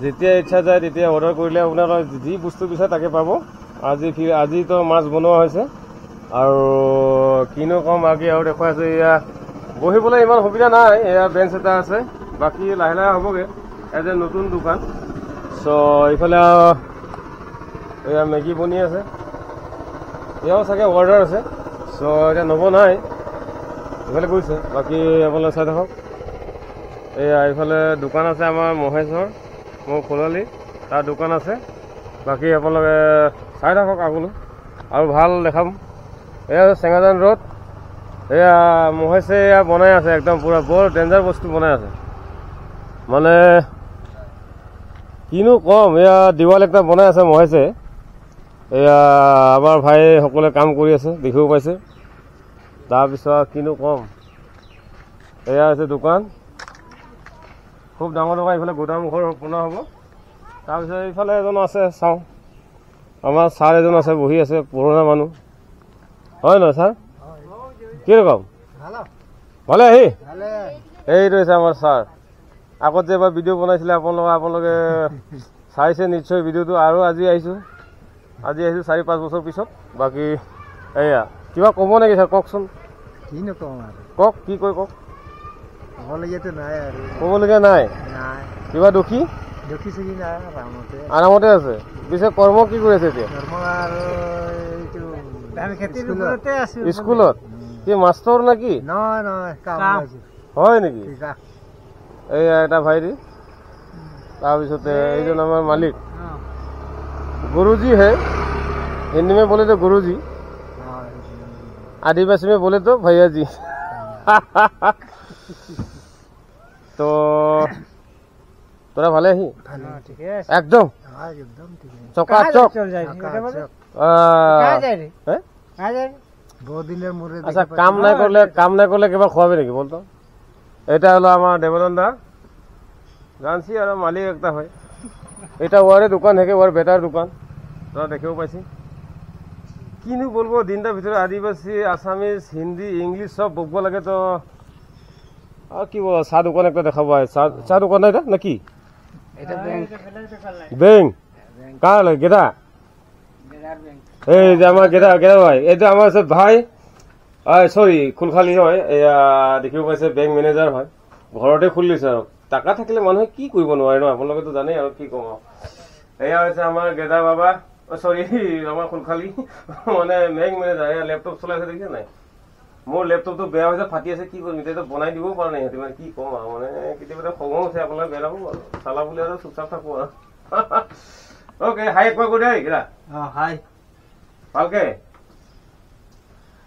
যেতিয়া ইচ্ছা যায় তেতিয়া অৰ্ডাৰ কৰিলে আপোনাৰ যি বস্তু বিচাৰে তাকে পাব। আজিতো মাছ বনোৱা হৈছে আৰু কিনো কম আগে আৰু দেখুৱাই আছে। এয়া বহিবলৈ ইমান সুবিধা নাই, এয়া বেঞ্চ এটা আছে, বাকী লাহে লাহে হ'বগৈ। এজ এ নতুন দোকান। চ' এইফালে এয়া মেগী বনি আছে, এয়াও চাগে অৰ্ডাৰ আছে। চ' এতিয়া নবনাই, এইফালে গৈছে। বাকী আপোনালোকে চাই থাকক। এয়া এইফালে দোকান আছে আমাৰ মহেশ্বৰ মোৰ খোলালি, তাৰ দোকান আছে। বাকী আপোনালোকে চাই থাকক আগলৈ আৰু ভাল দেখাম। এয়া চেঙাজান ৰোড, এয়া মহেশে এয়া বনাই আছে একদম পুৰা বৰ ডেঞ্জাৰ বস্তু বনাই আছে। মানে কিনো কম, এয়া দিৱাল একটা বনাই আছে মহেশে। এয়া আমাৰ ভাই সকলোৱে কাম কৰি আছে, দেখিব পাইছে। তাৰপিছত কিনো কম, এয়া আছে দোকান, খুব ডাঙৰ দোকান। এইফালে গোদাম ঘৰ বনোৱা হ'ব। তাৰপিছত এইফালে এজন আছে, চাওঁ আমাৰ ছাৰ এজন আছে, বহি আছে, পুৰণা মানুহ হয় নহয় ছাৰ? কি ৰকম ভালে আহি এইটো হৈছে আমাৰ ছাৰ। আগত যে এবাৰ ভিডিঅ' বনাইছিলে আপোনালোকে চাইছে নিশ্চয় ভিডিঅ'টো। আৰু আজি আহিছোঁ 4-5 বছৰ পিছত। বাকী এয়া কিবা ক'ব নেকি ছাৰ? কওকচোন। কি নকওঁ আৰু, কওক, কি কয় কওক। ক'বলগীয়াতো নাই আৰু, ক'বলগীয়া নাই। কিবা দুখী চুখী নাই, আৰামতে আছে। পিছে কৰ্ম কি কৰি আছে এতিয়া? স্কুলত কি মাষ্টৰ নেকি? হয় নেকি? এইয়া এটা ভাইটি। তাৰপিছতে এইজন আমাৰ মালিক, গুৰুজী হে। हिंदी में बोले तो गुरुजी, आदिवासी में बोले तो भैया जी। तो তোরা ভালে আহি একদম চকাচক। আচ্ছা, কাম নাই করলে কিবা খোয়াবে নাকি বলতো? এটা হলো আমার দেবানন্দা জানছি আর মালিক একটা হয়। এটা ওয়ারে দোকান থেকে ওয়ার বেটার দোকান, তোরা দেখেও পাইছি। কিনো বলবো, দিনটার ভিতরে আদিবাসী, আসামিজ, হিন্দি, ইংলিশ সব বকবো লাগে। তো আর কি বল, চা দোকান একটা দেখাবো। চা দোকান না এটা নাকি? ব্যাংক কার লাগে? গেদা, এই যে আমার গেদা ভাই, এটা আমার ভাই, সরি খুলখালি হয়। এয়া দেখিব পাইছে, বেংক মেনেজাৰ হয়, ঘৰতে খুলি লৈছে। আৰু টাকা থাকিলে মানুহে কি কৰিব নোৱাৰে ন, আপোনালোকেতো জানেই আৰু কি কম। আৰু এয়া হৈছে আমাৰ গেদা বাবা, সৰি আমাৰ খুলখালি মানে বেংক মেনেজাৰ। এয়া লেপটপ চলাই আছে, দেখিছে নাই? মোৰ লেপটপটো বেয়া হৈছে, ফাটি আছে, কি কৰিম এতিয়া? বনাই দিবও পৰা নাই সিহঁতি, মানে কি ক'ম আৰু। মানে কেতিয়াবা খঙো উঠে, আপোনালোকে বেয়া নাপাব আৰু, চালা বুলি আৰু চুপচাপ থাকো আৰু। অ'কে, হাই একবাৰ কৰি দে গেদা, হাই ভালকে।